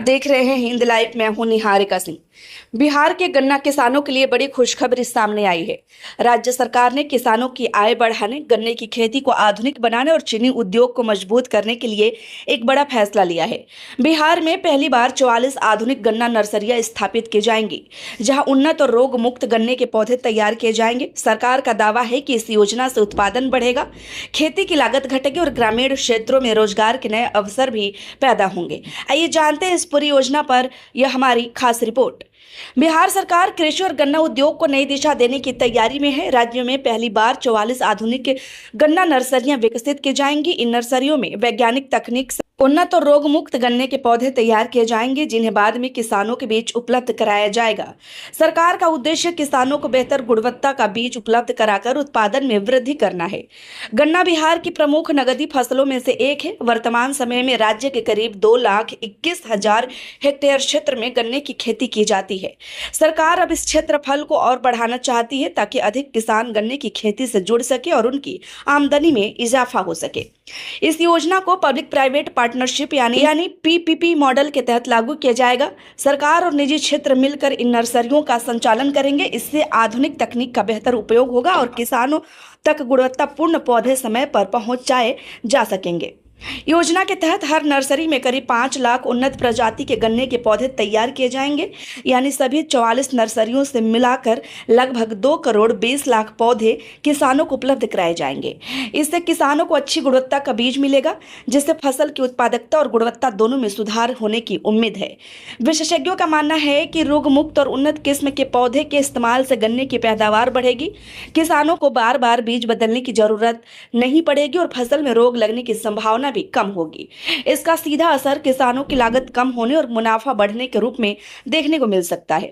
देख रहे हैं हिंद लाइव। मैं हूं निहारिका सिंह। बिहार के गन्ना किसानों के लिए बड़ी खुशखबरी सामने आई है। राज्य सरकार ने किसानों की आय बढ़ाने, गन्ने की खेती को आधुनिक बनाने और चीनी उद्योग को मजबूत करने के लिए एक बड़ा फैसला लिया है। बिहार में पहली बार 44 आधुनिक गन्ना नर्सरियां स्थापित की जाएंगी, जहां उन्नत और रोग मुक्त गन्ने के पौधे तैयार किए जाएंगे। सरकार का दावा है कि इस योजना से उत्पादन बढ़ेगा, खेती की लागत घटेगी और ग्रामीण क्षेत्रों में रोजगार के नए अवसर भी पैदा होंगे। आइए जानते हैं इस पूरी योजना पर यह हमारी खास रिपोर्ट। बिहार सरकार कृषि और गन्ना उद्योग को नई दिशा देने की तैयारी में है। राज्य में पहली बार 44 आधुनिक गन्ना नर्सरियां विकसित की जाएंगी। इन नर्सरियों में वैज्ञानिक तकनीक से उन्नत और रोग मुक्त गन्ने के पौधे तैयार किए जाएंगे, जिन्हें बाद में किसानों के बीच उपलब्ध कराया जाएगा। सरकार का उद्देश्य किसानों को बेहतर गुणवत्ता का बीज उपलब्ध कराकर उत्पादन में वृद्धि करना है। गन्ना बिहार की प्रमुख नगदी फसलों में से एक है। वर्तमान समय में राज्य के करीब 2,21,000 हेक्टेयर क्षेत्र में गन्ने की खेती की जाती है। सरकार अब इस क्षेत्रफल को और बढ़ाना चाहती है ताकि अधिक किसान गन्ने की खेती से जुड़ सके और उनकी आमदनी में इजाफा हो सके। इस योजना को पब्लिक प्राइवेट पार्टनरशिप यानी पीपीपी मॉडल के तहत लागू किया जाएगा। सरकार और निजी क्षेत्र मिलकर इन नर्सरियों का संचालन करेंगे। इससे आधुनिक तकनीक का बेहतर उपयोग होगा और किसानों तक गुणवत्तापूर्ण पौधे समय पर पहुंचाए जा सकेंगे। योजना के तहत हर नर्सरी में करीब 5 लाख उन्नत प्रजाति के गन्ने के पौधे तैयार किए जाएंगे, यानी सभी 44 नर्सरियों से मिलाकर लगभग 2 करोड़ 20 लाख पौधे किसानों को उपलब्ध कराए जाएंगे। इससे किसानों को अच्छी गुणवत्ता का बीज मिलेगा, जिससे फसल की उत्पादकता और गुणवत्ता दोनों में सुधार होने की उम्मीद है। विशेषज्ञों का मानना है कि रोग मुक्त और उन्नत किस्म के पौधे के इस्तेमाल से गन्ने की पैदावार बढ़ेगी, किसानों को बार बार बीज बदलने की जरूरत नहीं पड़ेगी और फसल में रोग लगने की संभावना भी कम होगी। इसका सीधा असर किसानों की लागत कम होने और मुनाफा बढ़ने के रूप में देखने को मिल सकता है।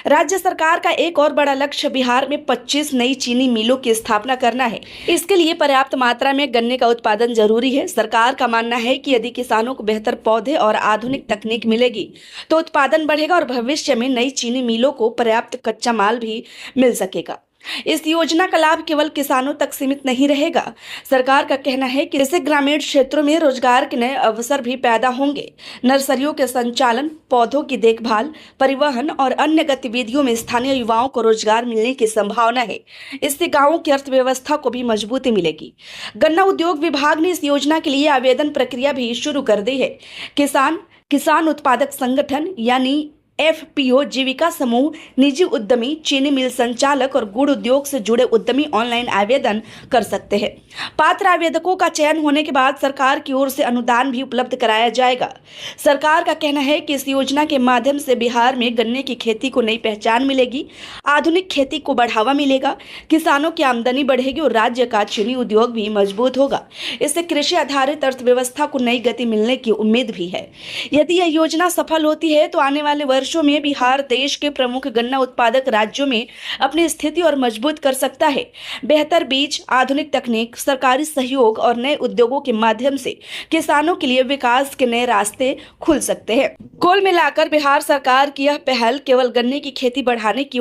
राज्य सरकार का एक और बड़ा लक्ष्य बिहार में 25 नई चीनी मिलों की स्थापना करना है। इसके लिए पर्याप्त मात्रा में गन्ने का उत्पादन जरूरी है। सरकार का मानना है कि यदि किसानों को बेहतर पौधे और आधुनिक तकनीक मिलेगी तो उत्पादन बढ़ेगा और भविष्य में नई चीनी मिलों को पर्याप्त कच्चा माल भी मिल सकेगा। इस योजना का लाभ केवल किसानों तक सीमित नहीं रहेगा। सरकार का कहना है कि इससे ग्रामीण क्षेत्रों में रोजगार के नए अवसर भी पैदा होंगे। नर्सरियों के संचालन, पौधों की देखभाल, परिवहन और अन्य गतिविधियों में स्थानीय युवाओं को रोजगार मिलने की संभावना है। इससे गांवों की अर्थव्यवस्था को भी मजबूती मिलेगी। गन्ना उद्योग विभाग ने इस योजना के लिए आवेदन प्रक्रिया भी शुरू कर दी है। किसान उत्पादक संगठन यानी एफपीओ, जीविका समूह, निजी उद्यमी, चीनी मिल संचालक और गुड़ उद्योग से जुड़े उद्यमी ऑनलाइन आवेदन कर सकते हैं। पात्र आवेदकों का चयन होने के बाद सरकार की ओर से अनुदान भी उपलब्ध कराया जाएगा। सरकार का कहना है कि इस योजना के माध्यम से बिहार में गन्ने की खेती को नई पहचान मिलेगी, आधुनिक खेती को बढ़ावा मिलेगा, किसानों की आमदनी बढ़ेगी और राज्य का चीनी उद्योग भी मजबूत होगा। इससे कृषि आधारित अर्थव्यवस्था को नई गति मिलने की उम्मीद भी है। यदि यह योजना सफल होती है तो आने वाले वर्षों में बिहार देश के प्रमुख गन्ना उत्पादक राज्यों में अपनी स्थिति और मजबूत कर सकता है। बेहतर बीज, आधुनिक तकनीक, सरकारी सहयोग और नए उद्योगों के माध्यम से किसानों के लिए विकास के नए रास्ते खुल सकते हैं। कुल मिलाकर बिहार सरकार की यह पहल केवल गन्ने की खेती बढ़ाने की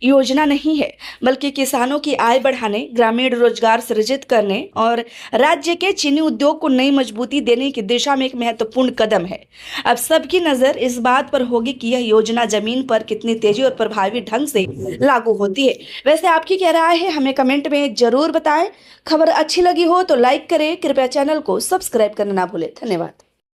योजना नहीं है, बल्कि किसानों की आय बढ़ाने, ग्रामीण रोजगार सृजित करने और राज्य के चीनी उद्योग को नई मजबूती देने की दिशा में एक महत्वपूर्ण कदम है। अब सबकी नजर इस बात पर होगी कि यह योजना जमीन पर कितनी तेजी और प्रभावी ढंग से लागू होती है। वैसे आपकी क्या राय है, हमें कमेंट में जरूर बताएं। खबर अच्छी लगी हो तो लाइक करें, कृपया चैनल को सब्सक्राइब करना ना भूलें। धन्यवाद।